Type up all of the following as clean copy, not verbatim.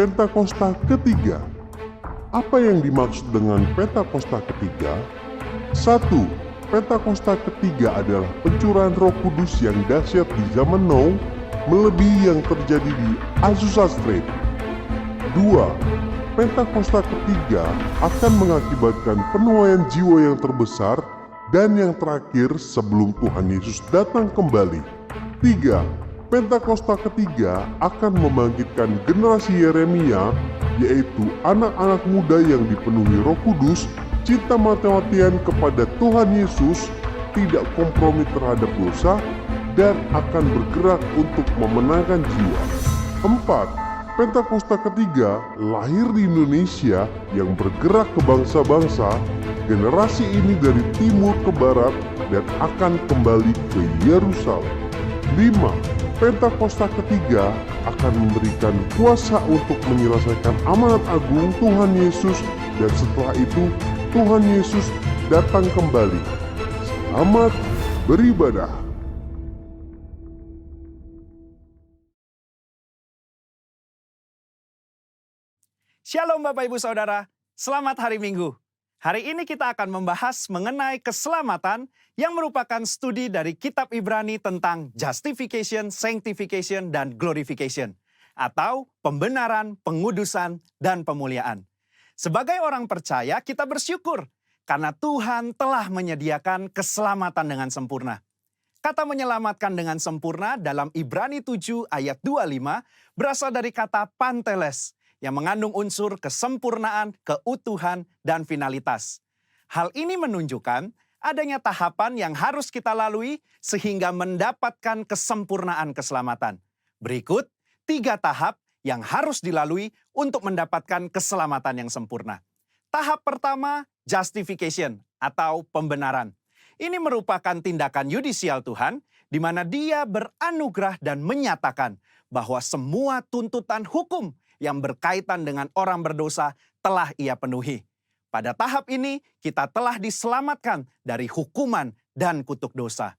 Pentakosta ketiga. Apa yang dimaksud dengan Pentakosta ketiga? 1. Pentakosta ketiga adalah pencurahan Roh Kudus yang dahsyat di zaman Now, melebihi yang terjadi di Azusa Street. 2. Pentakosta ketiga akan mengakibatkan penuaian jiwa yang terbesar dan yang terakhir sebelum Tuhan Yesus datang kembali. 3. Pentakosta ketiga akan membangkitkan generasi Yeremia, yaitu anak-anak muda yang dipenuhi Roh Kudus, cinta mati-matian kepada Tuhan Yesus, tidak kompromi terhadap dosa, dan akan bergerak untuk memenangkan jiwa. 4. Pentakosta ketiga lahir di Indonesia yang bergerak ke bangsa-bangsa. Generasi ini dari timur ke barat dan akan kembali ke Yerusalem. 5. Pentakosta ketiga akan memberikan kuasa untuk menyelesaikan amanat agung Tuhan Yesus, dan setelah itu Tuhan Yesus datang kembali. Selamat beribadah. Shalom Bapak Ibu Saudara, selamat hari Minggu. Hari ini kita akan membahas mengenai keselamatan yang merupakan studi dari kitab Ibrani tentang justification, sanctification, dan glorification, atau pembenaran, pengudusan, dan pemuliaan. Sebagai orang percaya, kita bersyukur karena Tuhan telah menyediakan keselamatan dengan sempurna. Kata menyelamatkan dengan sempurna dalam Ibrani 7 ayat 25 berasal dari kata panteles, yang mengandung unsur kesempurnaan, keutuhan, dan finalitas. Hal ini menunjukkan adanya tahapan yang harus kita lalui sehingga mendapatkan kesempurnaan keselamatan. Berikut 3 tahap yang harus dilalui untuk mendapatkan keselamatan yang sempurna. Tahap pertama, justification atau pembenaran. Ini merupakan tindakan yudisial Tuhan, di mana Dia beranugerah dan menyatakan bahwa semua tuntutan hukum yang berkaitan dengan orang berdosa telah Ia penuhi. Pada tahap ini, kita telah diselamatkan dari hukuman dan kutuk dosa.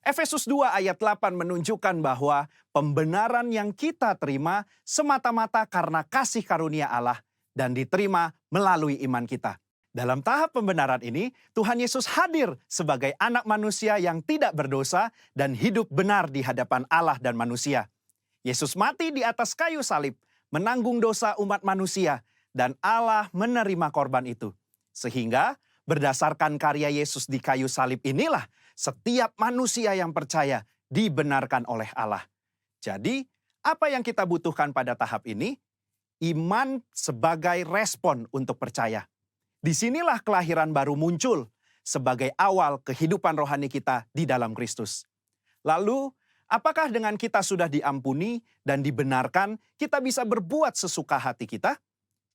Efesus 2 ayat 8 menunjukkan bahwa pembenaran yang kita terima semata-mata karena kasih karunia Allah dan diterima melalui iman kita. Dalam tahap pembenaran ini, Tuhan Yesus hadir sebagai anak manusia yang tidak berdosa dan hidup benar di hadapan Allah dan manusia. Yesus mati di atas kayu salib, menanggung dosa umat manusia, dan Allah menerima korban itu. Sehingga berdasarkan karya Yesus di kayu salib inilah setiap manusia yang percaya dibenarkan oleh Allah. Jadi, apa yang kita butuhkan pada tahap ini? Iman sebagai respon untuk percaya. Disinilah kelahiran baru muncul sebagai awal kehidupan rohani kita di dalam Kristus. Lalu, apakah dengan kita sudah diampuni dan dibenarkan, kita bisa berbuat sesuka hati kita?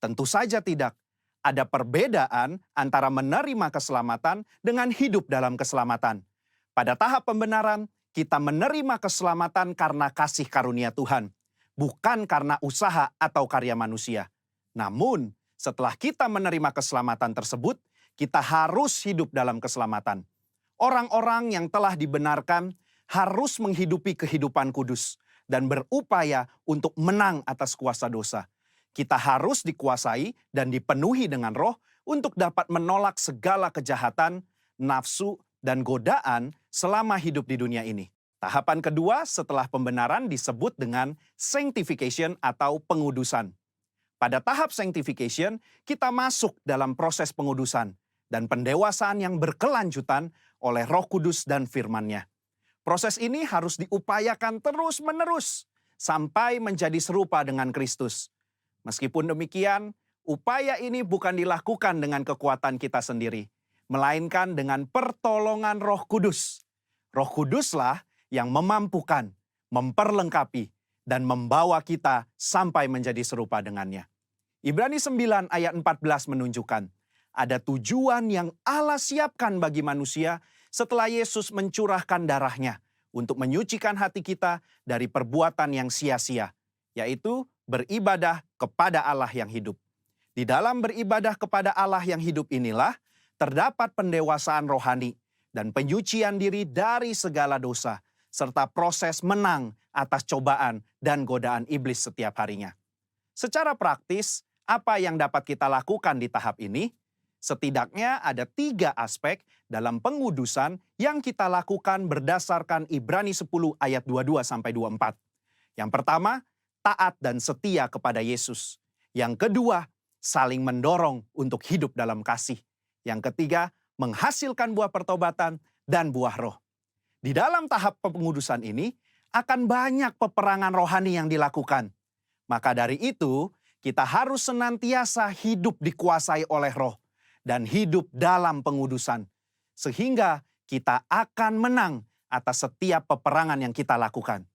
Tentu saja tidak. Ada perbedaan antara menerima keselamatan dengan hidup dalam keselamatan. Pada tahap pembenaran, kita menerima keselamatan karena kasih karunia Tuhan, bukan karena usaha atau karya manusia. Namun, setelah kita menerima keselamatan tersebut, kita harus hidup dalam keselamatan. Orang-orang yang telah dibenarkan harus menghidupi kehidupan kudus dan berupaya untuk menang atas kuasa dosa. Kita harus dikuasai dan dipenuhi dengan Roh untuk dapat menolak segala kejahatan, nafsu, dan godaan selama hidup di dunia ini. Tahapan kedua setelah pembenaran disebut dengan sanctification atau pengudusan. Pada tahap sanctification, kita masuk dalam proses pengudusan dan pendewasaan yang berkelanjutan oleh Roh Kudus dan firman-Nya. Proses ini harus diupayakan terus-menerus sampai menjadi serupa dengan Kristus. Meskipun demikian, upaya ini bukan dilakukan dengan kekuatan kita sendiri, melainkan dengan pertolongan Roh Kudus. Roh Kuduslah yang memampukan, memperlengkapi, dan membawa kita sampai menjadi serupa dengannya. Ibrani 9 ayat 14 menunjukkan, ada tujuan yang Allah siapkan bagi manusia setelah Yesus mencurahkan darahnya untuk menyucikan hati kita dari perbuatan yang sia-sia, yaitu beribadah kepada Allah yang hidup. Di dalam beribadah kepada Allah yang hidup inilah terdapat pendewasaan rohani dan penyucian diri dari segala dosa, serta proses menang atas cobaan dan godaan iblis setiap harinya. Secara praktis, apa yang dapat kita lakukan di tahap ini? Setidaknya ada 3 aspek dalam pengudusan yang kita lakukan berdasarkan Ibrani 10 ayat 22-24. Yang pertama, taat dan setia kepada Yesus. Yang kedua, saling mendorong untuk hidup dalam kasih. Yang ketiga, menghasilkan buah pertobatan dan buah roh. Di dalam tahap pengudusan ini, akan banyak peperangan rohani yang dilakukan. Maka dari itu, kita harus senantiasa hidup dikuasai oleh roh dan hidup dalam pengudusan. Sehingga kita akan menang atas setiap peperangan yang kita lakukan.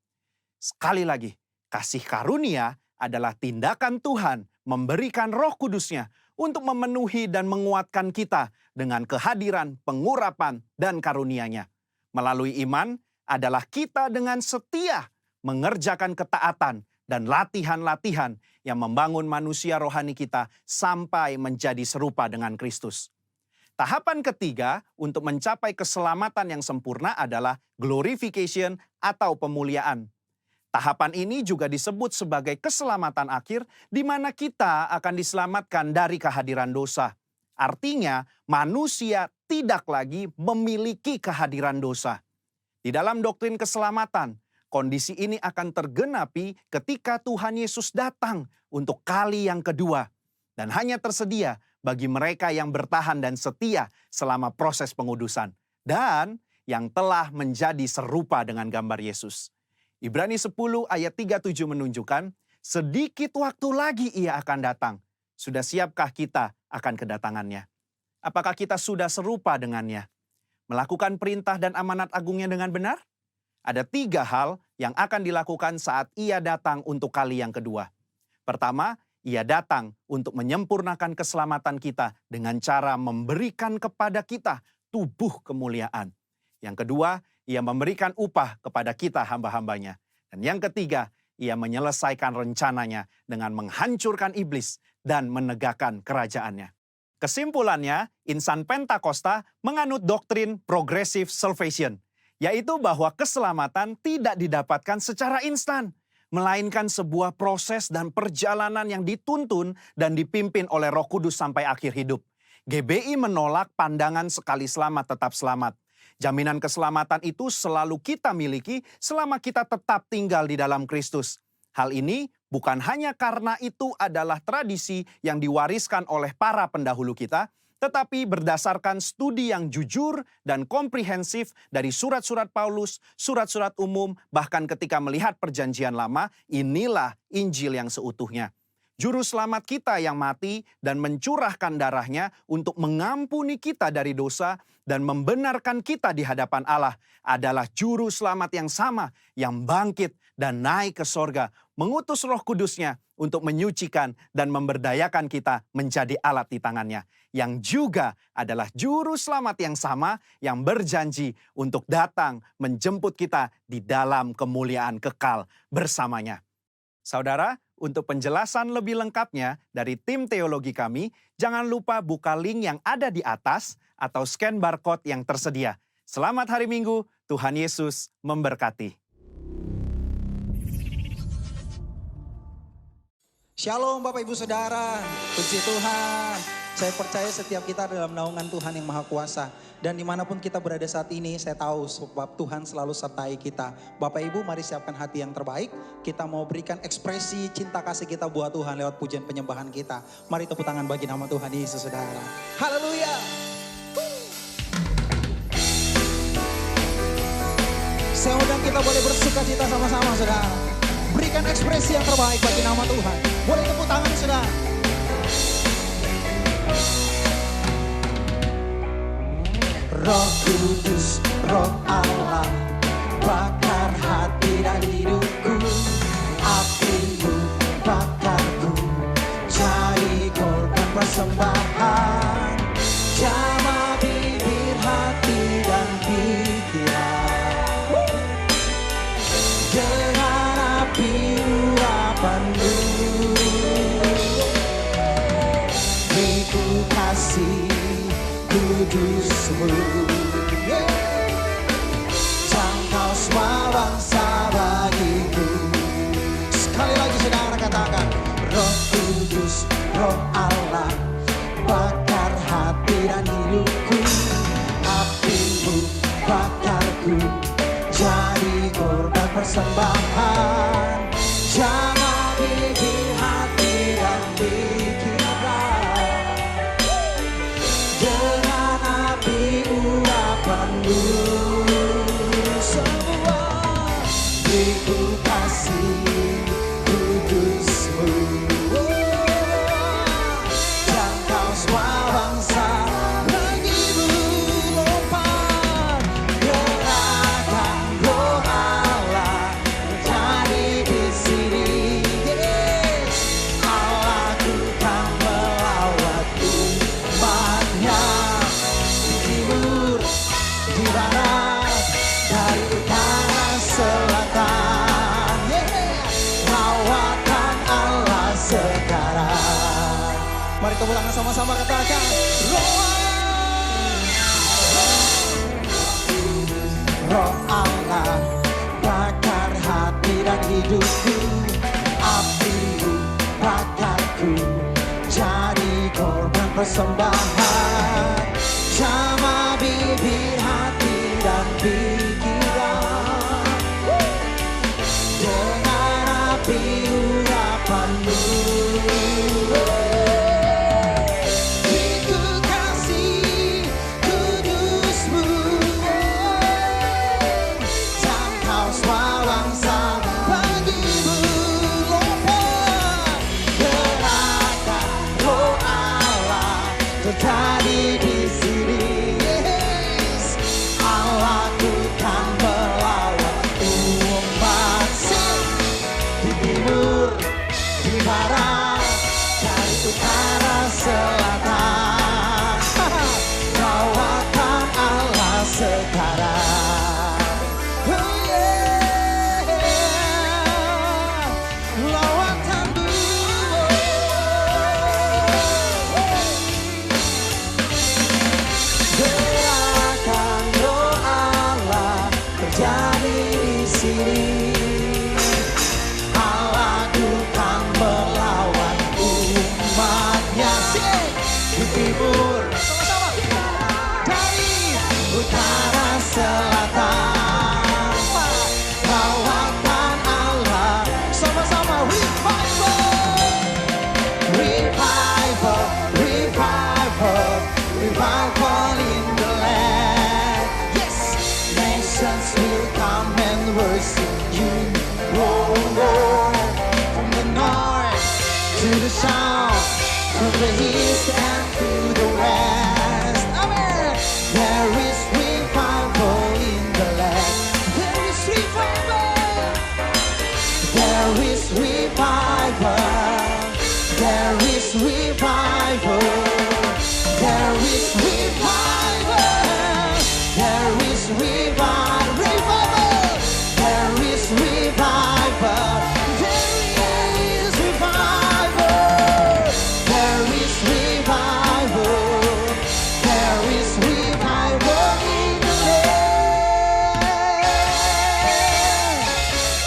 Sekali lagi, kasih karunia adalah tindakan Tuhan memberikan Roh Kudus-Nya untuk memenuhi dan menguatkan kita dengan kehadiran, pengurapan, dan karunia-Nya. Melalui iman adalah kita dengan setia mengerjakan ketaatan dan latihan-latihan yang membangun manusia rohani kita sampai menjadi serupa dengan Kristus. Tahapan ketiga untuk mencapai keselamatan yang sempurna adalah glorification atau pemuliaan. Tahapan ini juga disebut sebagai keselamatan akhir, di mana kita akan diselamatkan dari kehadiran dosa. Artinya, manusia tidak lagi memiliki kehadiran dosa. Di dalam doktrin keselamatan, kondisi ini akan tergenapi ketika Tuhan Yesus datang untuk kali yang kedua. Dan hanya tersedia bagi mereka yang bertahan dan setia selama proses pengudusan. Dan yang telah menjadi serupa dengan gambar Yesus. Ibrani 10 ayat 37 menunjukkan, sedikit waktu lagi ia akan datang. Sudah siapkah kita akan kedatangannya? Apakah kita sudah serupa dengannya? Melakukan perintah dan amanat agungnya dengan benar? Ada 3 hal yang akan dilakukan saat ia datang untuk kali yang kedua. Pertama, ia datang untuk menyempurnakan keselamatan kita dengan cara memberikan kepada kita tubuh kemuliaan. Yang kedua, ia memberikan upah kepada kita hamba-hambanya. Dan yang ketiga, ia menyelesaikan rencananya dengan menghancurkan iblis dan menegakkan kerajaannya. Kesimpulannya, insan Pentakosta menganut doktrin progressive salvation, yaitu bahwa keselamatan tidak didapatkan secara instan, melainkan sebuah proses dan perjalanan yang dituntun dan dipimpin oleh Roh Kudus sampai akhir hidup. GBI menolak pandangan sekali selamat tetap selamat. Jaminan keselamatan itu selalu kita miliki selama kita tetap tinggal di dalam Kristus. Hal ini bukan hanya karena itu adalah tradisi yang diwariskan oleh para pendahulu kita, tetapi berdasarkan studi yang jujur dan komprehensif dari surat-surat Paulus, surat-surat umum, bahkan ketika melihat perjanjian lama, inilah Injil yang seutuhnya. Juru selamat kita yang mati dan mencurahkan darahnya untuk mengampuni kita dari dosa dan membenarkan kita di hadapan Allah adalah juru selamat yang sama yang bangkit dan naik ke sorga, mengutus Roh Kudus-Nya untuk menyucikan dan memberdayakan kita menjadi alat di tangannya. Yang juga adalah juru selamat yang sama yang berjanji untuk datang menjemput kita di dalam kemuliaan kekal bersamanya. Saudara, untuk penjelasan lebih lengkapnya dari tim teologi kami, jangan lupa buka link yang ada di atas atau scan barcode yang tersedia. Selamat hari Minggu, Tuhan Yesus memberkati. Shalom Bapak Ibu Saudara, puji Tuhan. Saya percaya setiap kita dalam naungan Tuhan yang Maha Kuasa. Dan dimanapun kita berada saat ini, saya tahu sebab Tuhan selalu sertai kita. Bapak Ibu, mari siapkan hati yang terbaik. Kita mau berikan ekspresi cinta kasih kita buat Tuhan lewat pujian penyembahan kita. Mari tepuk tangan bagi nama Tuhan Yesus, Saudara. Haleluya. Saya undang kita boleh bersuka cita sama-sama, Saudara. Berikan ekspresi yang terbaik bagi nama Tuhan. Boleh tepuk tangan, Saudara. Roh Kudus, Roh Allah, bakar hati dan hidupku. Apimu bakarku, jadi korban persembahan. Jamah bibir hati dan pikiran dengan api urapanmu. Ku kasih kudusmu, jangkau semua bangsa bagiku. Sekali lagi saudara katakan, Roh korban persembahan. Jamah bibir, hati dan pikiran dengan api urapanmu. Semua beriku kasih kudusmu. Jangkau semua bangsa, bagimu lompat. Gerakan roh Allah terjadi di sini. Yes, Allahku kan melawat umatnya. Di timur, di barat, dari utara selatan. Yeah, lawatan Allah sekarang. Mari tepuk tangan sama-sama, katakan Roh Allah bakar hati dan hidupku, apimu bakarku, jadi korban persembahan. Jamah bibir, hati dan pikiran dengan api urapanmu. Beriku kasih kudusmu. Jangkau semua bangsa, bagimu lompat. Gerakan roh Allah terjadi di sini. Yes, Allahku kan melawat umat. Di timur, di barat, dari utara selatan. Lawatan Allah sekarang. Oh yeah, lawatanmu. Gerakan roh Allah terjadi di sini. Allahku kan melawat umatnya. Di timur, dari utara selatan. Lawatan Allah, sama-sama revival, revival, revival, revival in the land. Yes, nations will come and worship you. Oh, oh. From the north to the south, from the east and to the west. Amen. There is revival in the land. There is revival. There is revival. There is revival. There is revival. There is revival. Revival. There is revival. There is revival. There is revival. There is revival in the land.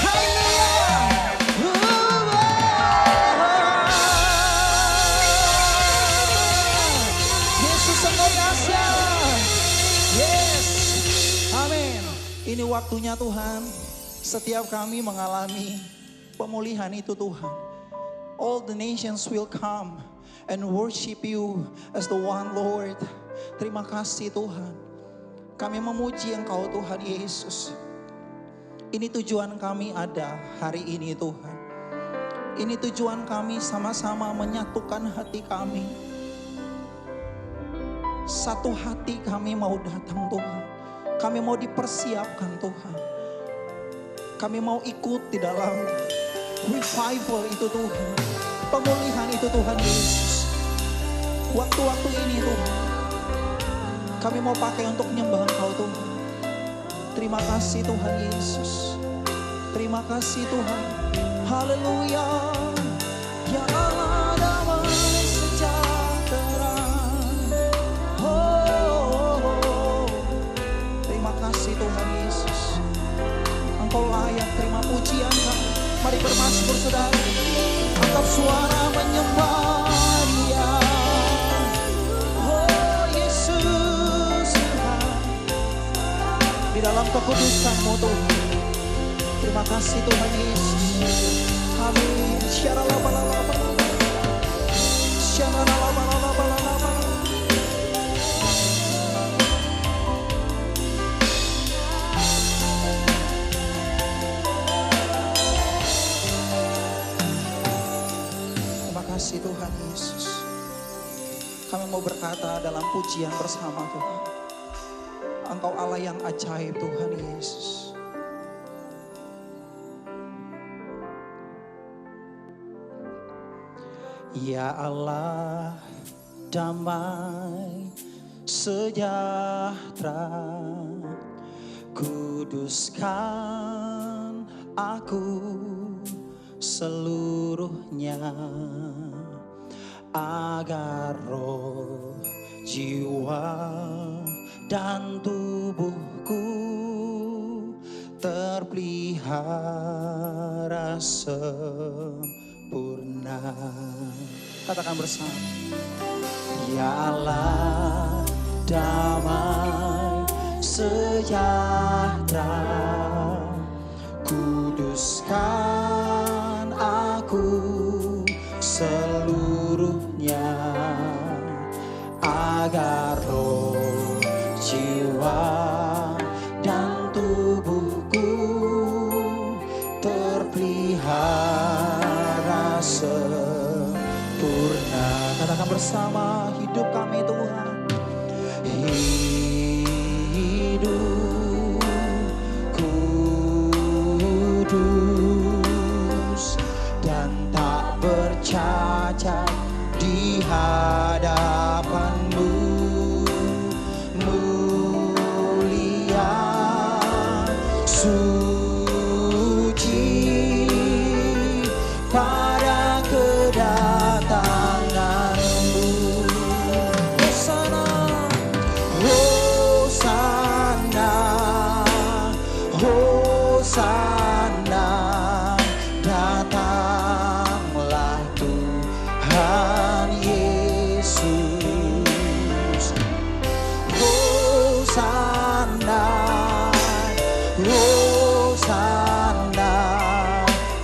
Hallelujah. Yesus engkau dahsyat. Yes. Amin. Ini waktunya Tuhan. Setiap kami mengalami pemulihan itu Tuhan. All the nations will come and worship you as the one Lord. Terima kasih Tuhan. Kami memuji Engkau Tuhan Yesus. Ini tujuan kami ada hari ini Tuhan. Ini tujuan kami sama-sama menyatukan hati kami. Satu hati kami mau datang Tuhan. Kami mau dipersiapkan Tuhan. Kami mau ikut di dalam revival itu Tuhan. Pemulihan itu Tuhan Yesus. Waktu-waktu ini Tuhan. Kami mau pakai untuk menyembah Engkau Tuhan. Terima kasih Tuhan Yesus. Terima kasih Tuhan. Haleluya. Ya Allah damai sejahtera. Oh. Terima kasih Tuhan Yesus. Engkau layak terima pujian kami. Mari bermasmur saudara. Angkat suara menyembah Dia. Oh Yesus Tuhan. Di dalam kekudusan-Mu Tuhan. Terima kasih Tuhan Yesus. Amin. Syaralabalalabalala. Syaralabalalabalala. Terima kasih Tuhan Yesus. Kami mau berkata dalam pujian bersama Tuhan. Engkau Allah yang ajaib Tuhan Yesus. Ya Allah damai sejahtera, kuduskan aku seluruhnya, agar roh, jiwa, dan tubuhku terpelihara sempurna. Katakan bersama. Ya Allah damai sejahtera, kuduskan aku seluruhnya, agar roh, jiwa, dan tubuhku terpelihara sempurna. Katakan bersama, hidup kami Tuhan, hidup kudus dan tak bercacat di hadapan-Mu, mulia, suci pada kedatangan-Mu. Hosana, Hosana, Hosana, datanglah Tuhan Yesus. Hosana, Hosana,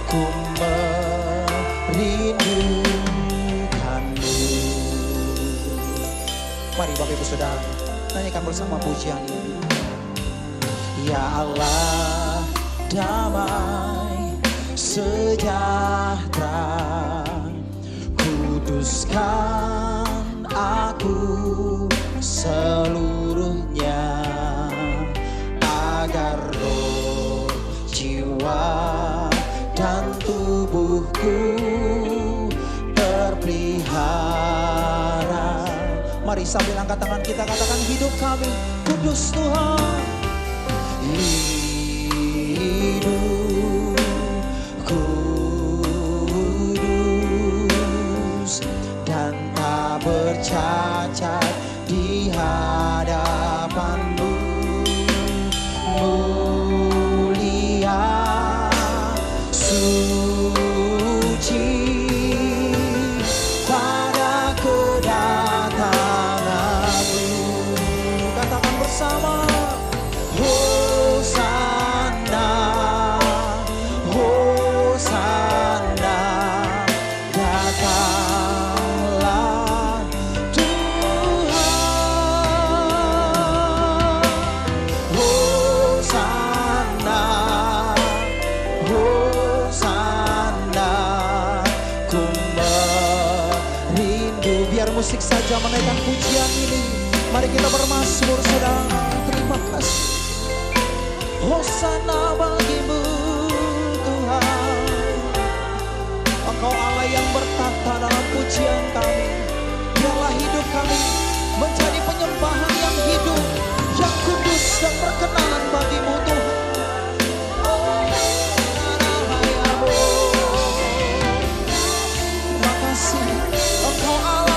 ku merindukan-Mu. Mari Bapak Ibu Saudara, nyanyikan bersama pujian ini. Ya Allah damai sejahtera, kuduskan aku seluruhnya, agar roh, jiwa, dan tubuhku terpelihara. Mari sambil angkat tangan kita katakan, hidup kami kudus Tuhan. Hidup kudus dan tak bercacat di hadapan-Mu, mulia, suci pada kedatangan-Mu. Katakan bersama. Hosana, Hosana, datanglah Tuhan. Hosana, Hosana, ku merindu. Biar musik saja menaikkan pujian ini. Mari kita bermazmur saudara. Terima kasih. Hosana bagi-Mu Tuhan. Engkau Allah yang bertata dalam pujian kami. Biarlah hidup kami menjadi penyembahan yang hidup, yang kudus dan berkenan bagi-Mu Tuhan. Terima kasih Engkau Allah.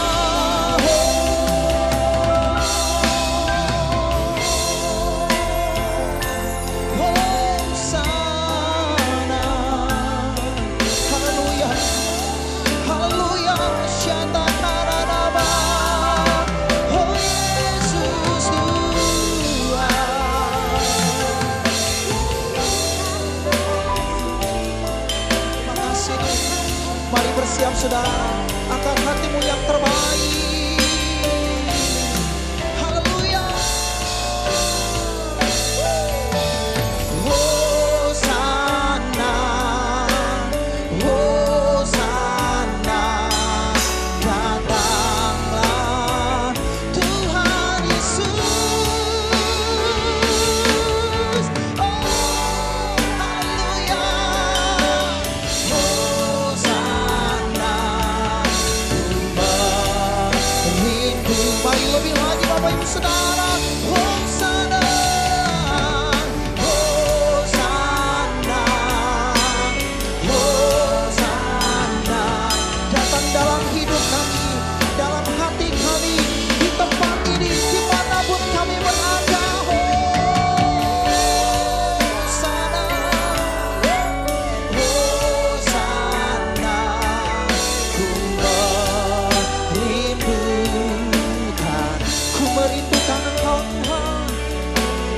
Saudara, angkat hatimu yang terbaik. Haleluya. Hosana, Hosana, datanglah Tuhan Yesus. Oh, haleluya. Hosana, rindu. Mari lebih lagi Bapak Ibu Saudara. Hosana, Hosana, Hosana. Datang dalam hidup kami, dalam hati kami, di tempat ini, dimanapun kami berada. Hosana, Hosana. Ku merindukan, ku merindukan Engkau Tuhan.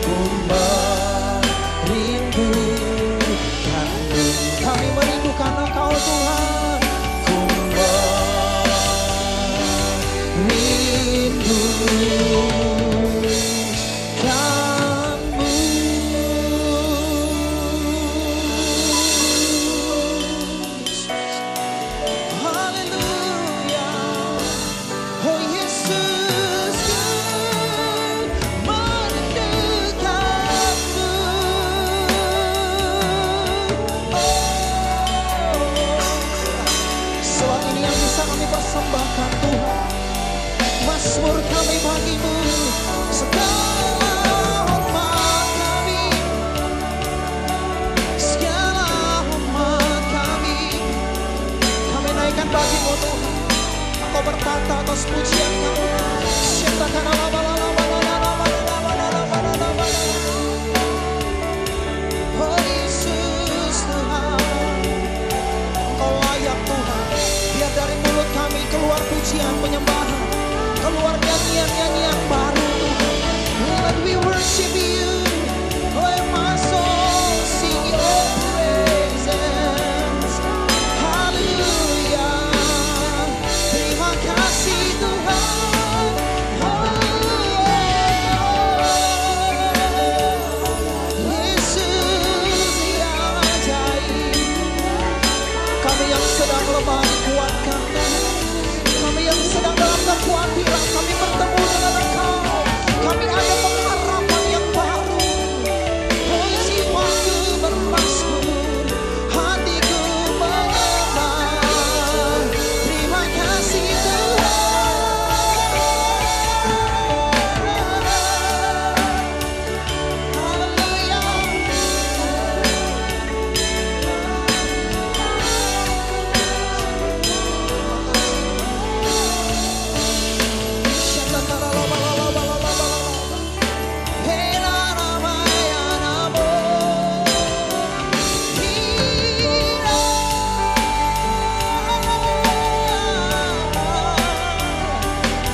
Ku merindukanmu, kami merindukan Engkau Tuhan. Ku merindukanmu. Haleluya. Oh Yesus, ku merindukanmu. Selama ini yang bisa kami persembahkan Tuhan, mazmur kami bagimu, segala hormat kami, segala hormat kami naikkan bagimu Tuhan. Engkau bertata atas pujian kami. Syatakan oh Yesus Tuhan, Engkau layak Tuhan. Biar dari mulut kami keluar pujian penyembahan, keluar nyanyian-nyanyian baru Tuhan. Let we worship you. Let my soul sing your praises. Haleluya. Terima kasih Tuhan. Yesus yang ajaib. Kami yang sedang lemah dikuatkan Tuhan. Kami yang sedang dalam kekhawatiran, kami bertemu dengan Engkau. Kami ada pengharapan yang baru. Oh jiwaku bermasmur, hatiku mengenang. Terima kasih Tuhan. Haleluya.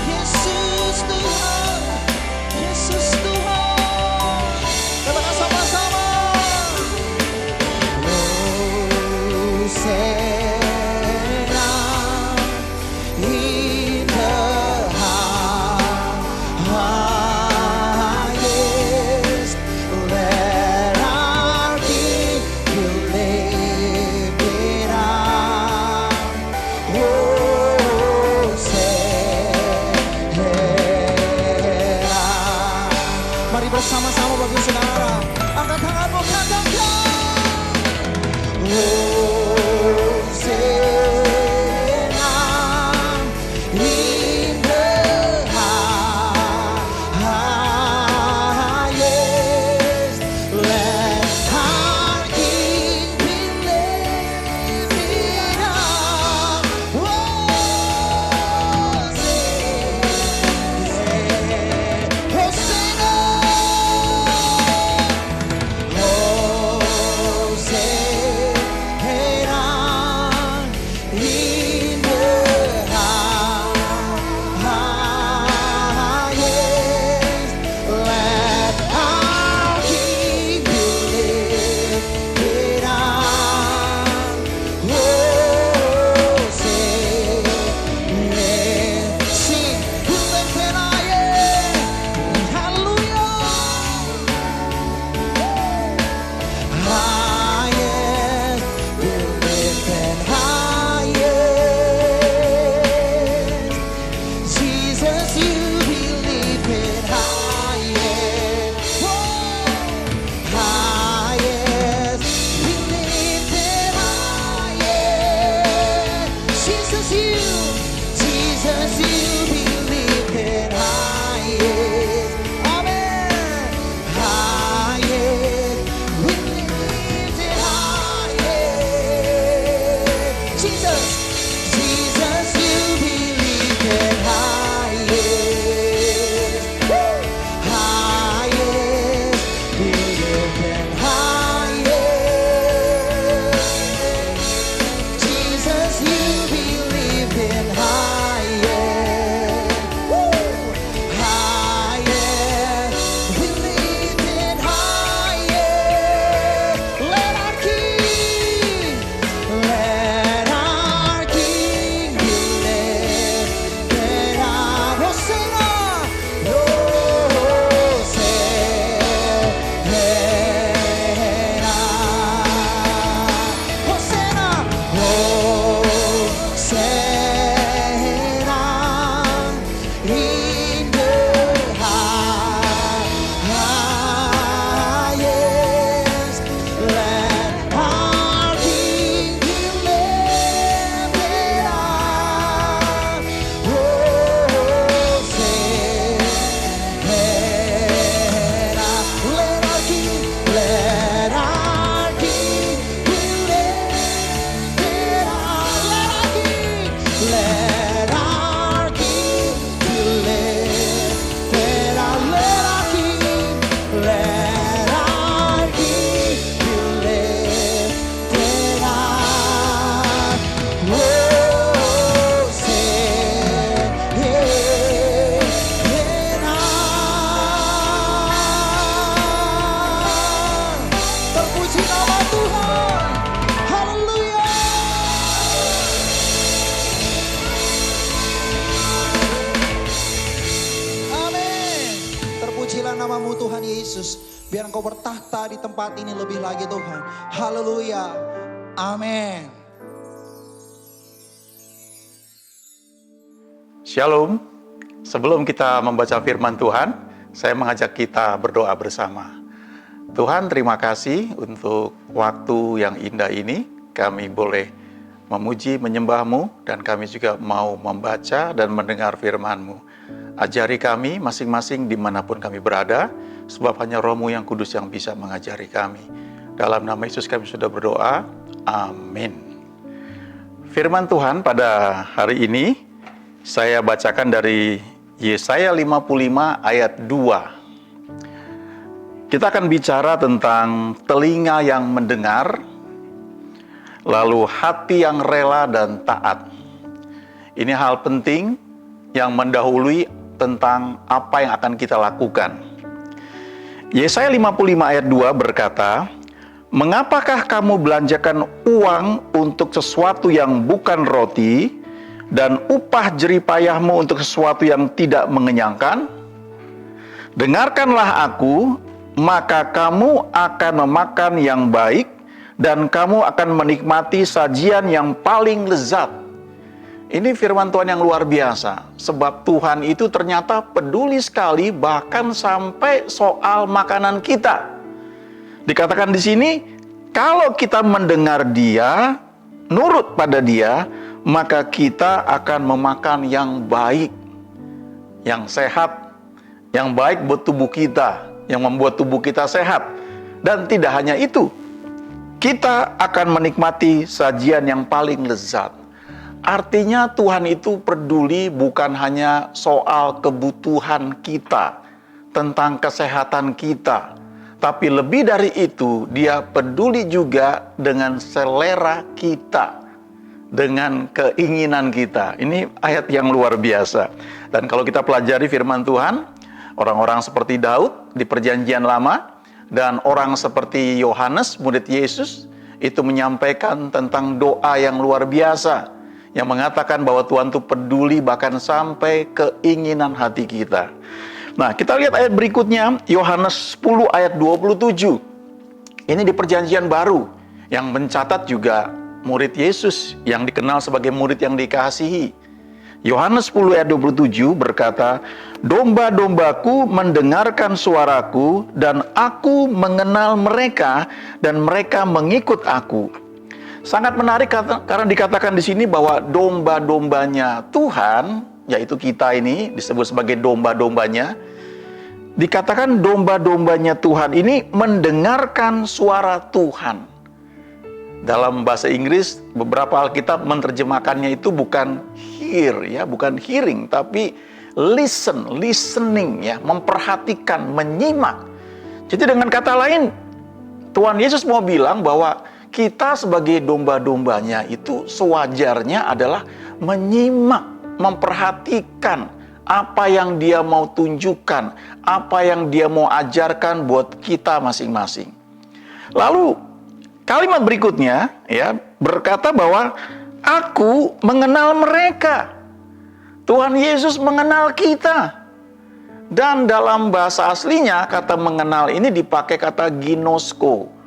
Yesus Tuhan, Yesus Tuhan. Katakan sama-sama. Hosana in the highest. Let our King be lifted up. Hosana. Mari bersama-sama Bapak Ibu Saudara, angkat tanganmu, katakan Hosana in the highest. Let our King be lifted up. Hosana. biarkan Engkau bertahta di tempat ini lebih lagi Tuhan. Haleluya. Amin. Shalom. Sebelum kita membaca firman Tuhan, saya mengajak kita berdoa bersama. Tuhan, terima kasih untuk waktu yang indah ini. Kami boleh memuji, menyembah-Mu, dan kami juga mau membaca dan mendengar firman-Mu. Ajari kami masing-masing dimanapun kami berada, sebab hanya Roh-Mu yang kudus yang bisa mengajari kami. Dalam nama Yesus kami sudah berdoa, amin. Firman Tuhan pada hari ini, saya bacakan dari Yesaya 55 ayat 2. Kita akan bicara tentang telinga yang mendengar, lalu hati yang rela dan taat. Ini hal penting yang mendahului tentang apa yang akan kita lakukan. Yesaya 55 ayat 2 berkata, "Mengapakah kamu belanjakan uang untuk sesuatu yang bukan roti, dan upah jerih payahmu untuk sesuatu yang tidak mengenyangkan? Dengarkanlah aku, maka kamu akan memakan yang baik, dan kamu akan menikmati sajian yang paling lezat." Ini firman Tuhan yang luar biasa, sebab Tuhan itu ternyata peduli sekali bahkan sampai soal makanan kita. Dikatakan di sini, kalau kita mendengar Dia, nurut pada Dia, maka kita akan memakan yang baik, yang sehat, yang baik buat tubuh kita, yang membuat tubuh kita sehat. Dan tidak hanya itu, kita akan menikmati sajian yang paling lezat. Artinya Tuhan itu peduli bukan hanya soal kebutuhan kita, tentang kesehatan kita, tapi lebih dari itu, Dia peduli juga dengan selera kita, dengan keinginan kita. Ini ayat yang luar biasa. Dan kalau kita pelajari firman Tuhan, orang-orang seperti Daud di Perjanjian Lama, dan orang seperti Yohanes, murid Yesus, itu menyampaikan tentang doa yang luar biasa, yang mengatakan bahwa Tuhan itu peduli bahkan sampai keinginan hati kita. Nah, kita lihat ayat berikutnya, Yohanes 10 ayat 27. Ini di Perjanjian Baru, yang mencatat juga murid Yesus yang dikenal sebagai murid yang dikasihi. Yohanes 10 ayat 27 berkata, "Domba-dombaku mendengarkan suaraku, dan aku mengenal mereka, dan mereka mengikut aku." Sangat menarik karena dikatakan di sini bahwa domba-dombanya Tuhan, yaitu kita ini disebut sebagai domba-dombanya. Dikatakan domba-dombanya Tuhan ini mendengarkan suara Tuhan. Dalam bahasa Inggris, beberapa Alkitab menerjemahkannya itu bukan hear, ya, bukan hearing, tapi listening, ya, memperhatikan, menyimak. Jadi dengan kata lain, Tuhan Yesus mau bilang bahwa kita sebagai domba-dombanya itu sewajarnya adalah menyimak, memperhatikan apa yang Dia mau tunjukkan, apa yang Dia mau ajarkan buat kita masing-masing. Lalu kalimat berikutnya, ya, berkata bahwa aku mengenal mereka. Tuhan Yesus mengenal kita. Dan dalam bahasa aslinya, kata mengenal ini dipakai kata ginosko.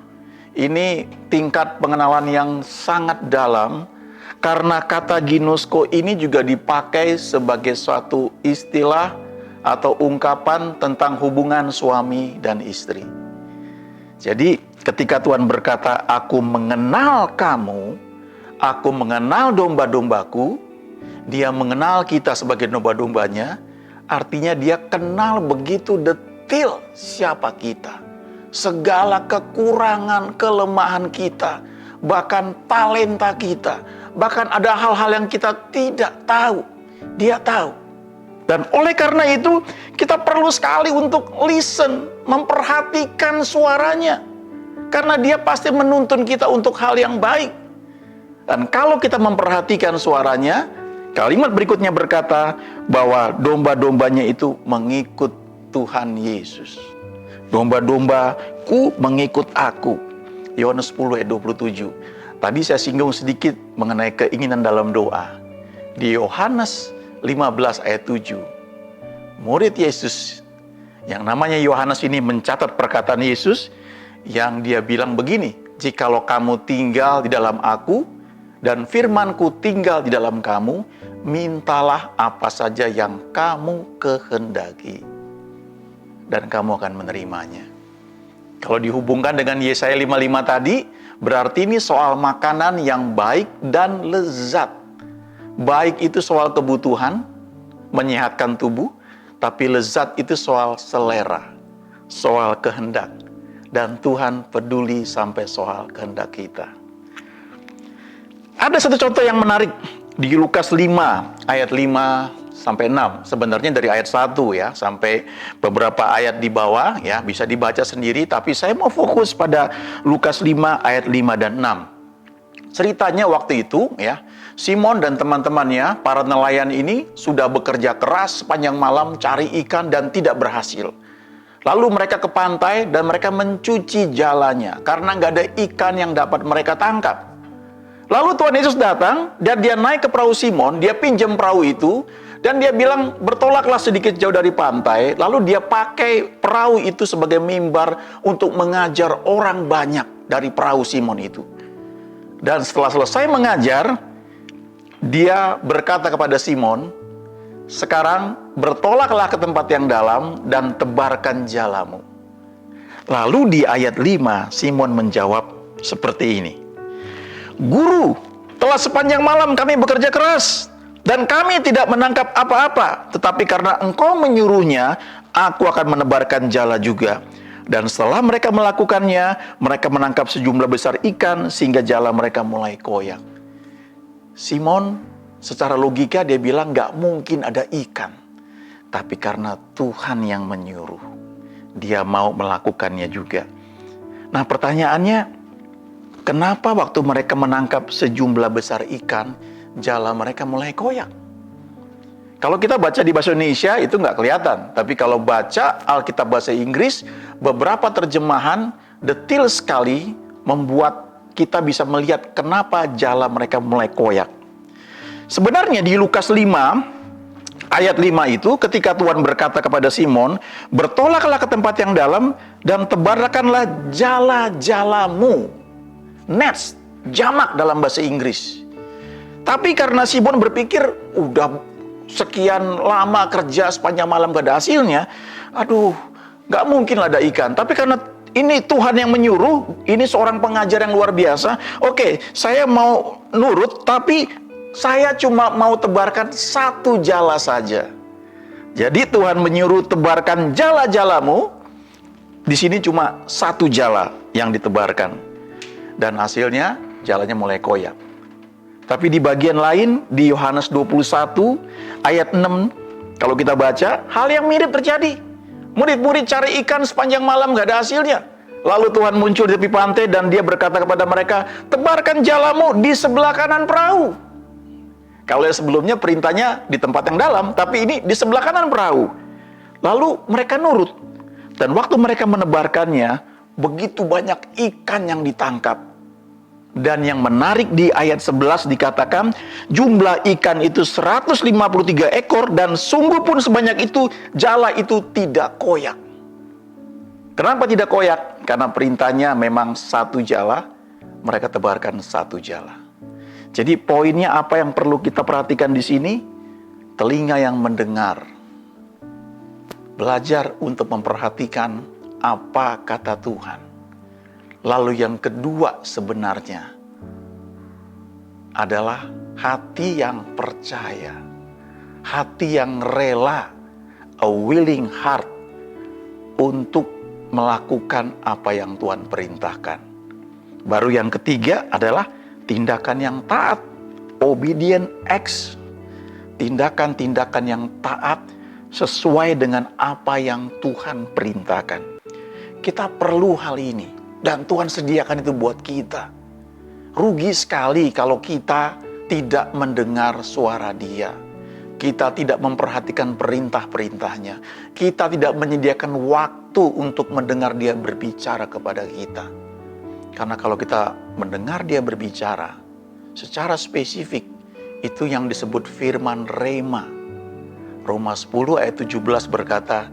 Ini tingkat pengenalan yang sangat dalam, karena kata ginosko ini juga dipakai sebagai suatu istilah atau ungkapan tentang hubungan suami dan istri. Jadi ketika Tuhan berkata, "Aku mengenal kamu, aku mengenal domba-dombaku," Dia mengenal kita sebagai domba-dombanya, artinya Dia kenal begitu detail siapa kita. Segala kekurangan, kelemahan kita, bahkan talenta kita, bahkan ada hal-hal yang kita tidak tahu, Dia tahu. Dan oleh karena itu, kita perlu sekali untuk listen, memperhatikan suaranya. Karena Dia pasti menuntun kita untuk hal yang baik. Dan kalau kita memperhatikan suaranya, kalimat berikutnya berkata bahwa domba-dombanya itu mengikut Tuhan Yesus. Domba-dombaku mengikut aku. Yohanes 10 ayat 27. Tadi saya singgung sedikit mengenai keinginan dalam doa. Di Yohanes 15 ayat 7. Murid Yesus Yang namanya Yohanes ini mencatat perkataan Yesus yang dia bilang begini, "Jikalau kamu tinggal di dalam aku dan firman-Ku tinggal di dalam kamu, mintalah apa saja yang kamu kehendaki, dan kamu akan menerimanya." Kalau dihubungkan dengan Yesaya 55 tadi, berarti ini soal makanan yang baik dan lezat. Baik itu soal kebutuhan, menyehatkan tubuh, tapi lezat itu soal selera, soal kehendak. Dan Tuhan peduli sampai soal kehendak kita. Ada satu contoh yang menarik di Lukas 5 ayat 5 sampai 6. Sebenarnya dari ayat 1 ya sampai beberapa ayat di bawah ya, bisa dibaca sendiri, tapi saya mau fokus pada Lukas 5 ayat 5 dan 6. Ceritanya waktu itu ya, Simon dan teman-temannya, para nelayan ini sudah bekerja keras sepanjang malam cari ikan dan tidak berhasil. Lalu mereka ke pantai dan mereka mencuci jalannya karena nggak ada ikan yang dapat mereka tangkap. Lalu Tuhan Yesus datang dan dia naik ke perahu Simon, dia pinjam perahu itu dan dia bilang, "Bertolaklah sedikit jauh dari pantai." Lalu dia pakai perahu itu sebagai mimbar untuk mengajar orang banyak dari perahu Simon itu. Dan setelah selesai mengajar, dia berkata kepada Simon, "Sekarang bertolaklah ke tempat yang dalam dan tebarkan jalamu." Lalu di ayat 5, Simon menjawab seperti ini, "Guru, telah sepanjang malam kami bekerja keras dan kami tidak menangkap apa-apa. Tetapi karena Engkau menyuruhnya, aku akan menebarkan jala juga." Dan setelah mereka melakukannya, mereka menangkap sejumlah besar ikan sehingga jala mereka mulai koyak. Simon secara logika dia bilang nggak mungkin ada ikan. Tapi karena Tuhan yang menyuruh, dia mau melakukannya juga. Nah pertanyaannya, kenapa waktu mereka menangkap sejumlah besar ikan, jala mereka mulai koyak? Kalau kita baca di bahasa Indonesia itu nggak kelihatan. Tapi kalau baca Alkitab bahasa Inggris, beberapa terjemahan detail sekali membuat kita bisa melihat kenapa jala mereka mulai koyak. Sebenarnya di Lukas 5, ayat 5 itu ketika Tuhan berkata kepada Simon, "Bertolaklah ke tempat yang dalam dan tebarkanlah jala-jalamu." Nets, jamak dalam bahasa Inggris. Tapi karena Simon berpikir, udah sekian lama kerja sepanjang malam gak ada hasilnya, aduh gak mungkin lah ada ikan. Tapi karena ini Tuhan yang menyuruh, ini seorang pengajar yang luar biasa, oke, saya mau nurut, tapi saya cuma mau tebarkan satu jala saja. Jadi Tuhan menyuruh tebarkan jala-jalamu, di sini cuma satu jala yang ditebarkan. Dan hasilnya jalanya mulai koyak. Tapi di bagian lain, di Yohanes 21 ayat 6, kalau kita baca, hal yang mirip terjadi. Murid-murid cari ikan sepanjang malam gak ada hasilnya. Lalu Tuhan muncul di tepi pantai dan dia berkata kepada mereka, "Tebarkan jalamu di sebelah kanan perahu." Kalau yang sebelumnya perintahnya di tempat yang dalam, tapi ini di sebelah kanan perahu. Lalu mereka nurut. Dan waktu mereka menebarkannya, begitu banyak ikan yang ditangkap. Dan yang menarik di ayat 11 dikatakan, jumlah ikan itu 153 ekor dan sungguh pun sebanyak itu, jala itu tidak koyak. Kenapa tidak koyak? Karena perintahnya memang satu jala, mereka tebarkan satu jala. Jadi poinnya apa yang perlu kita perhatikan di sini? Telinga yang mendengar. Belajar untuk memperhatikan apa kata Tuhan. Lalu yang kedua sebenarnya adalah hati yang percaya, hati yang rela, a willing heart untuk melakukan apa yang Tuhan perintahkan. Baru yang ketiga adalah tindakan yang taat, obedient acts, tindakan-tindakan yang taat sesuai dengan apa yang Tuhan perintahkan. Kita perlu hal ini. Dan Tuhan sediakan itu buat kita. Rugi sekali kalau kita tidak mendengar suara Dia. Kita tidak memperhatikan perintah-perintahnya. Kita tidak menyediakan waktu untuk mendengar Dia berbicara kepada kita. Karena kalau kita mendengar Dia berbicara secara spesifik, itu yang disebut firman rema. Roma 10 ayat 17 berkata,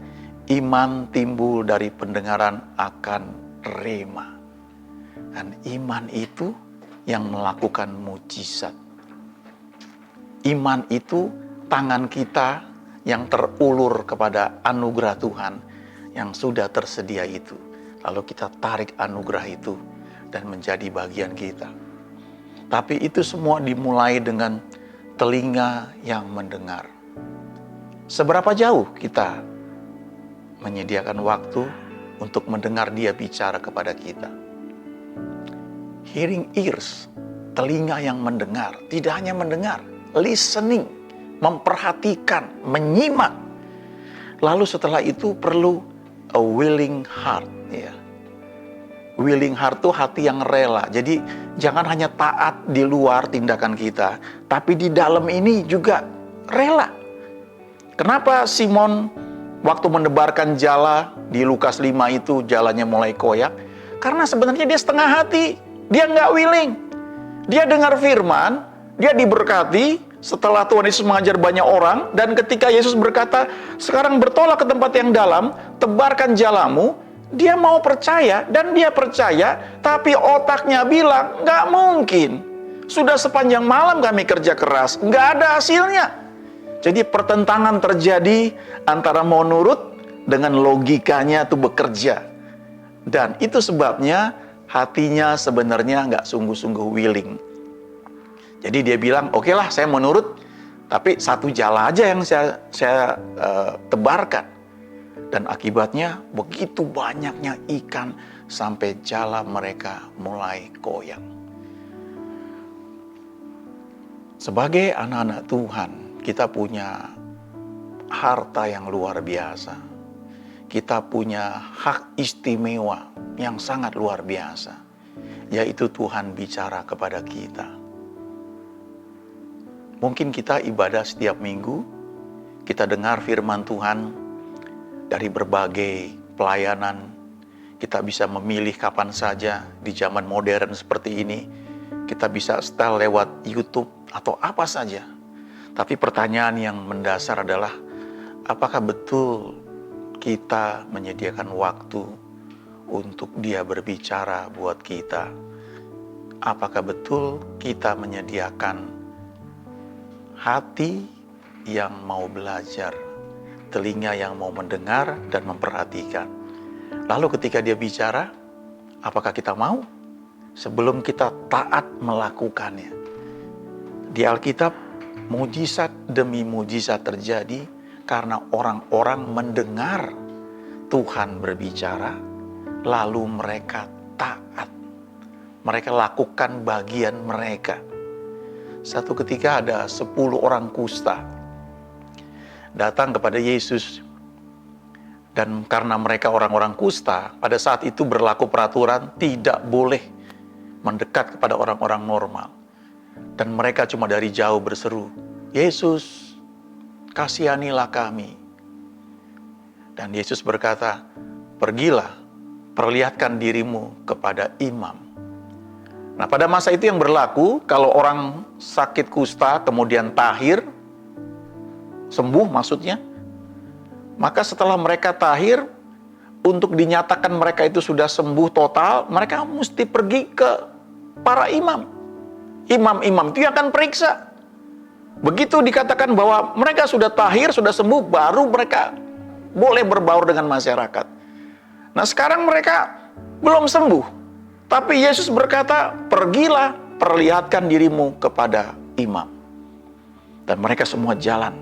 iman timbul dari pendengaran akan rema. Dan iman itu yang melakukan mujizat. Iman itu tangan kita yang terulur kepada anugerah Tuhan yang sudah tersedia itu. Lalu kita tarik anugerah itu dan menjadi bagian kita. Tapi itu semua dimulai dengan telinga yang mendengar. Seberapa jauh kita menyediakan waktu untuk mendengar Dia bicara kepada kita? Hearing ears, telinga yang mendengar, tidak hanya mendengar, listening, memperhatikan, menyimak. Lalu setelah itu perlu a willing heart, ya. Willing heart itu hati yang rela. Jadi jangan hanya taat di luar tindakan kita, tapi di dalam ini juga rela. Kenapa Simon waktu menebarkan jala di Lukas 5 itu jalannya mulai koyak? Karena sebenarnya dia setengah hati. Dia nggak willing. Dia dengar firman, dia diberkati setelah Tuhan Yesus mengajar banyak orang. Dan ketika Yesus berkata, sekarang bertolak ke tempat yang dalam, tebarkan jalamu. Dia mau percaya dan dia percaya, tapi otaknya bilang, nggak mungkin. Sudah sepanjang malam kami kerja keras, nggak ada hasilnya. Jadi pertentangan terjadi antara mau nurut dengan logikanya itu bekerja. Dan itu sebabnya hatinya sebenarnya nggak sungguh-sungguh willing. Jadi dia bilang, oke lah saya mau nurut, tapi satu jala aja yang saya tebarkan. Dan akibatnya begitu banyaknya ikan sampai jala mereka mulai koyak. Sebagai anak-anak Tuhan, kita punya harta yang luar biasa. Kita punya hak istimewa yang sangat luar biasa, yaitu Tuhan bicara kepada kita. Mungkin kita ibadah setiap minggu, kita dengar firman Tuhan dari berbagai pelayanan. Kita bisa memilih kapan saja di zaman modern seperti ini. Kita bisa setel lewat YouTube atau apa saja. Tapi pertanyaan yang mendasar adalah, apakah betul kita menyediakan waktu untuk Dia berbicara buat kita? Apakah betul kita menyediakan hati yang mau belajar, telinga yang mau mendengar dan memperhatikan? Lalu ketika Dia bicara, apakah kita mau? Sebelum kita taat melakukannya. Di Alkitab, mujizat demi mujizat terjadi karena orang-orang mendengar Tuhan berbicara, lalu mereka taat. Mereka lakukan bagian mereka. Satu ketika ada 10 orang kusta datang kepada Yesus. Dan karena mereka orang-orang kusta, pada saat itu berlaku peraturan tidak boleh mendekat kepada orang-orang normal. Dan mereka cuma dari jauh berseru, Yesus, kasihanilah kami. Dan Yesus berkata, pergilah, perlihatkan dirimu kepada imam. Nah, pada masa itu yang berlaku, kalau orang sakit kusta kemudian tahir, sembuh maksudnya, maka setelah mereka tahir, untuk dinyatakan mereka itu sudah sembuh total, mereka mesti pergi ke para imam. Imam-imam itu yang akan periksa. Begitu dikatakan bahwa mereka sudah tahir, sudah sembuh, baru mereka boleh berbaur dengan masyarakat. Nah, sekarang mereka belum sembuh. Tapi Yesus berkata, pergilah, perlihatkan dirimu kepada imam. Dan mereka semua jalan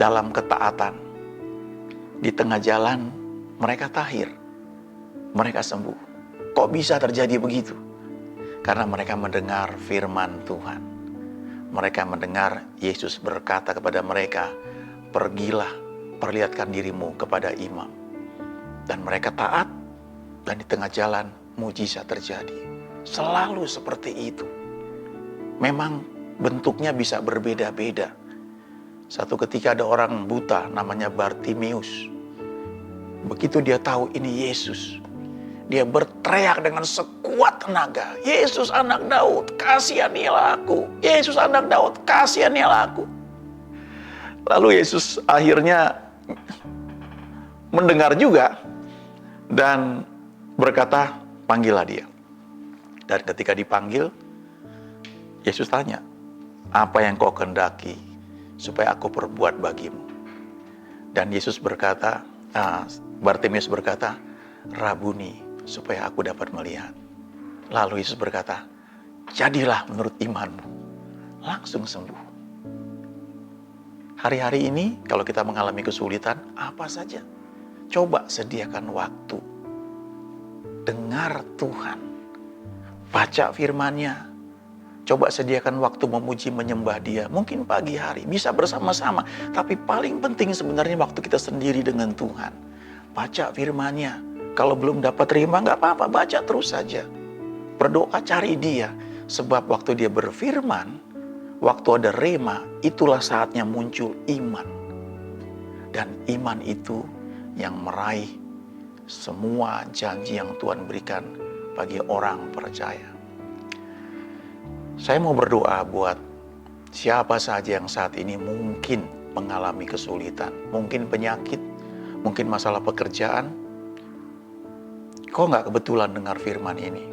dalam ketaatan. Di tengah jalan, mereka tahir. Mereka sembuh. Kok bisa terjadi begitu? Karena mereka mendengar firman Tuhan. Mereka mendengar Yesus berkata kepada mereka, pergilah, perlihatkan dirimu kepada imam. Dan mereka taat, dan di tengah jalan mujizat terjadi. Selalu seperti itu. Memang bentuknya bisa berbeda-beda. Satu ketika ada orang buta namanya Bartimius. Begitu dia tahu ini Yesus, dia berteriak dengan sekuat tenaga, Yesus anak Daud, kasihanilah aku. Yesus anak Daud, kasihanilah aku. Lalu Yesus akhirnya mendengar juga dan berkata, panggillah dia. Dan ketika dipanggil, Yesus tanya, apa yang kau kehendaki supaya aku perbuat bagimu? Dan Yesus berkata, Bartimeus berkata, Rabuni, supaya aku dapat melihat. Lalu Yesus berkata, jadilah menurut imanmu. Langsung sembuh. Hari-hari ini kalau kita mengalami kesulitan, apa saja, coba sediakan waktu. Dengar Tuhan. Baca firman-Nya. Coba sediakan waktu memuji menyembah Dia. Mungkin pagi hari, bisa bersama-sama. Tapi paling penting sebenarnya waktu kita sendiri dengan Tuhan. Baca firman-Nya. Kalau belum dapat terima, nggak apa-apa, baca terus saja. Berdoa cari Dia. Sebab waktu Dia berfirman, waktu ada rema, itulah saatnya muncul iman. Dan iman itu yang meraih semua janji yang Tuhan berikan bagi orang percaya. Saya mau berdoa buat siapa saja yang saat ini mungkin mengalami kesulitan, mungkin penyakit, mungkin masalah pekerjaan. Kok nggak kebetulan dengar firman ini?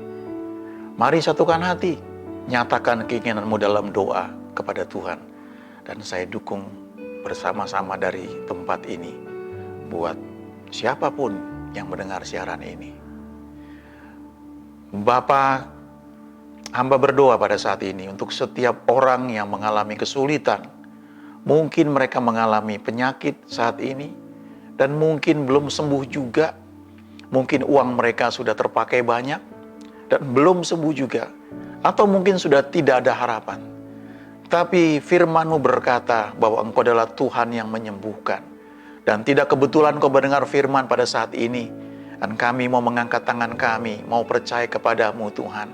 Mari satukan hati, nyatakan keinginanmu dalam doa kepada Tuhan. Dan saya dukung bersama-sama dari tempat ini buat siapapun yang mendengar siaran ini. Bapa, hamba berdoa pada saat ini untuk setiap orang yang mengalami kesulitan. Mungkin mereka mengalami penyakit saat ini dan mungkin belum sembuh juga. Mungkin uang mereka sudah terpakai banyak dan belum sembuh juga. Atau mungkin sudah tidak ada harapan. Tapi firman-Mu berkata bahwa Engkau adalah Tuhan yang menyembuhkan. Dan tidak kebetulan Kau mendengar firman pada saat ini. Dan kami mau mengangkat tangan kami, mau percaya kepadamu Tuhan.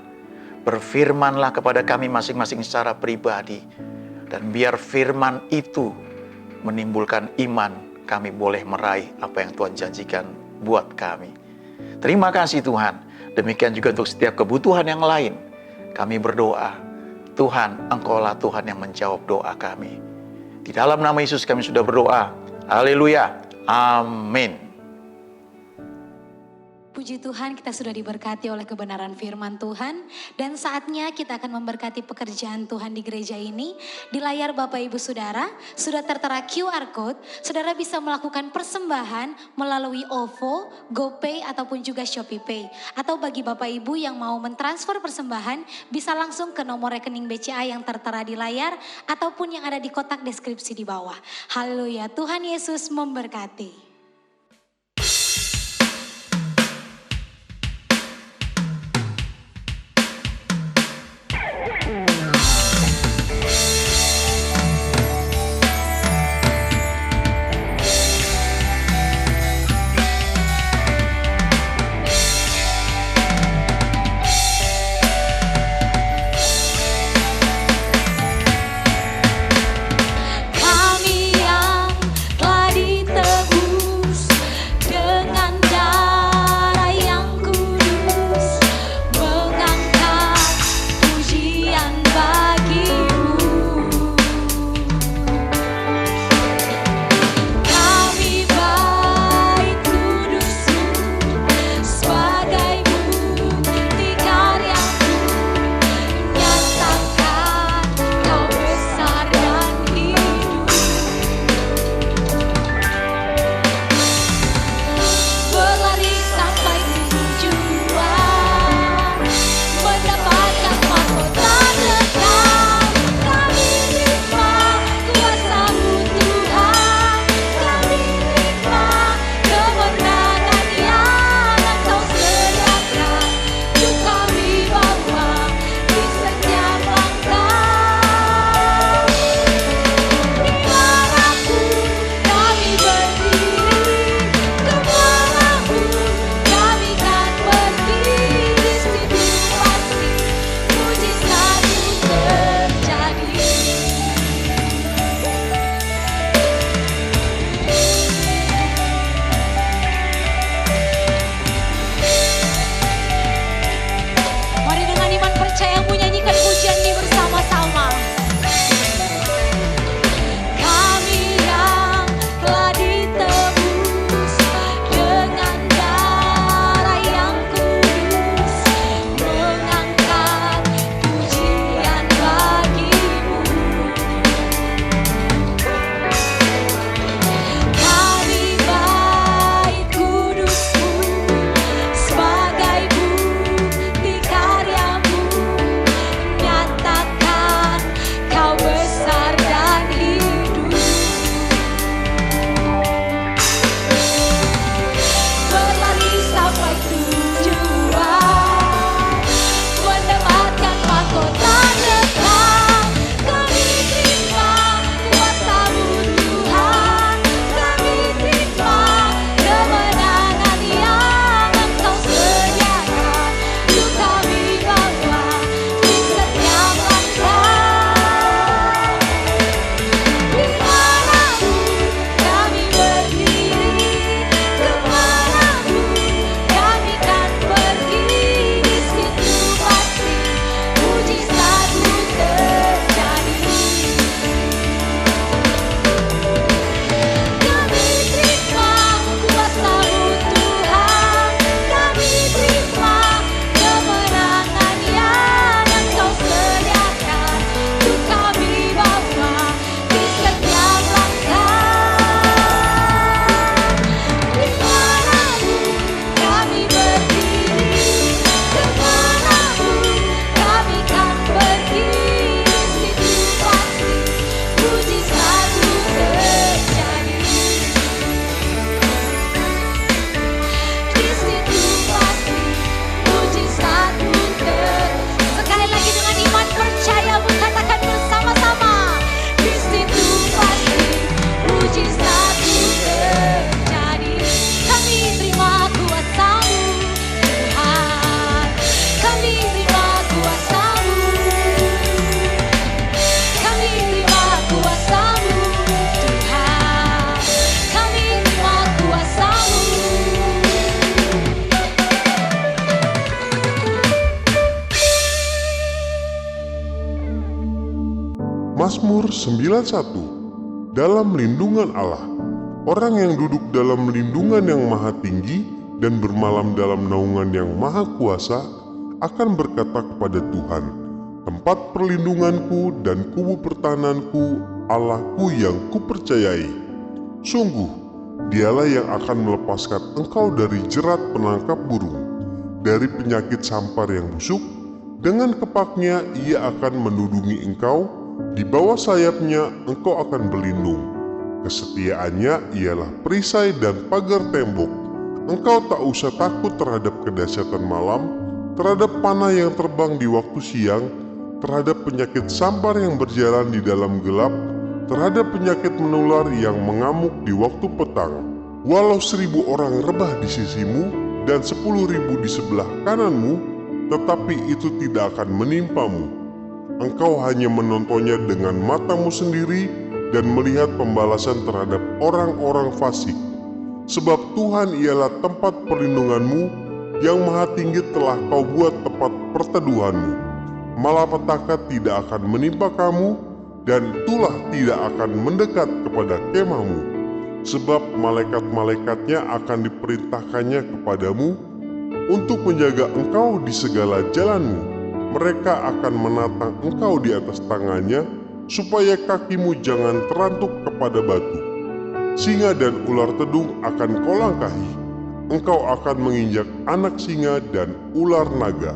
Berfirmanlah kepada kami masing-masing secara pribadi. Dan biar firman itu menimbulkan iman, kami boleh meraih apa yang Tuhan janjikan buat kami. Terima kasih Tuhan. Demikian juga untuk setiap kebutuhan yang lain. Kami berdoa, Tuhan, Engkaulah Tuhan yang menjawab doa kami. Di dalam nama Yesus kami sudah berdoa. Haleluya. Amin. Puji Tuhan, kita sudah diberkati oleh kebenaran firman Tuhan. Dan saatnya kita akan memberkati pekerjaan Tuhan di gereja ini. Di layar Bapak Ibu Saudara, sudah tertera QR Code. Saudara bisa melakukan persembahan melalui OVO, GoPay, ataupun juga ShopeePay. Atau bagi Bapak Ibu yang mau mentransfer persembahan, bisa langsung ke nomor rekening BCA yang tertera di layar, ataupun yang ada di kotak deskripsi di bawah. Haleluya, Tuhan Yesus memberkati. Kami yang telah ditebus Mazmur 91. Dalam lindungan Allah. Orang yang duduk dalam lindungan yang maha tinggi dan bermalam dalam naungan yang maha kuasa akan berkata kepada Tuhan, tempat perlindunganku dan kubu pertahananku, Allahku yang kupercayai. Sungguh, dialah yang akan melepaskan engkau dari jerat penangkap burung, dari penyakit sampar yang busuk. Dengan kepaknya ia akan menudungi engkau, di bawah sayapnya engkau akan berlindung. Kesetiaannya ialah perisai dan pagar tembok. Engkau tak usah takut terhadap kedahsyatan malam, terhadap panah yang terbang di waktu siang, terhadap penyakit sampar yang berjalan di dalam gelap, terhadap penyakit menular yang mengamuk di waktu petang. Walau 1.000 orang rebah di sisimu dan 10.000 di sebelah kananmu, tetapi itu tidak akan menimpamu. Engkau hanya menontonnya dengan matamu sendiri dan melihat pembalasan terhadap orang-orang fasik. Sebab Tuhan ialah tempat perlindunganmu, yang maha tinggi telah kau buat tempat perteduhanmu. Malapetaka tidak akan menimpa kamu, dan tulah tidak akan mendekat kepada kemahmu. Sebab malaikat-malaikatnya akan diperintahkannya kepadamu untuk menjaga engkau di segala jalanmu. Mereka akan menatang engkau di atas tangannya, supaya kakimu jangan terantuk kepada batu. Singa dan ular tedung akan kau langkahi. Engkau akan menginjak anak singa dan ular naga.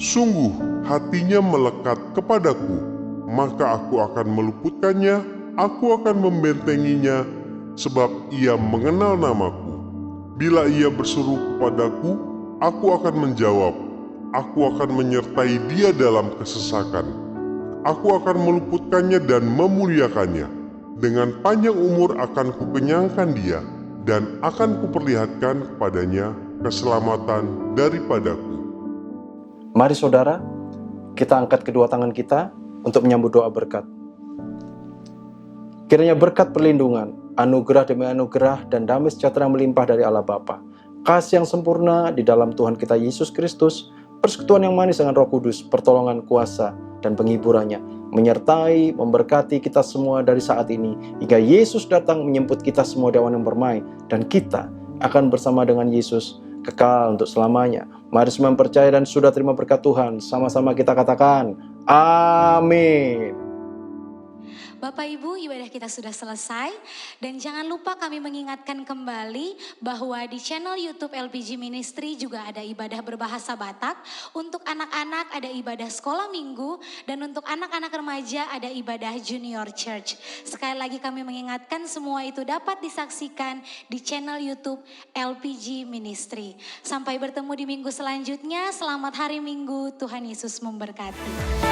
Sungguh hatinya melekat kepadaku, maka aku akan meluputkannya, aku akan membentenginya, sebab ia mengenal namaku. Bila ia berseru kepadaku, aku akan menjawab. Aku akan menyertai dia dalam kesesakan. Aku akan meluputkannya dan memuliakannya. Dengan panjang umur akan kukenyangkan dia, dan akan kuperlihatkan kepadanya keselamatan daripadaku. Mari saudara, kita angkat kedua tangan kita untuk menyambut doa berkat. Kiranya berkat perlindungan, anugerah demi anugerah, dan damai sejahtera melimpah dari Allah Bapa, kasih yang sempurna di dalam Tuhan kita Yesus Kristus, persekutuan yang manis dengan Roh Kudus, pertolongan kuasa dan penghiburannya, menyertai, memberkati kita semua dari saat ini, hingga Yesus datang menjemput kita semua di awan yang permai, dan kita akan bersama dengan Yesus kekal untuk selamanya. Mari semua percaya dan sudah terima berkat Tuhan, sama-sama kita katakan, amin. Bapak Ibu, ibadah kita sudah selesai dan jangan lupa kami mengingatkan kembali bahwa di channel YouTube LPG Ministry juga ada ibadah berbahasa Batak, untuk anak-anak ada ibadah sekolah minggu, dan untuk anak-anak remaja ada ibadah junior church. Sekali lagi kami mengingatkan semua itu dapat disaksikan di channel YouTube LPG Ministry. Sampai bertemu di minggu selanjutnya, selamat hari Minggu, Tuhan Yesus memberkati.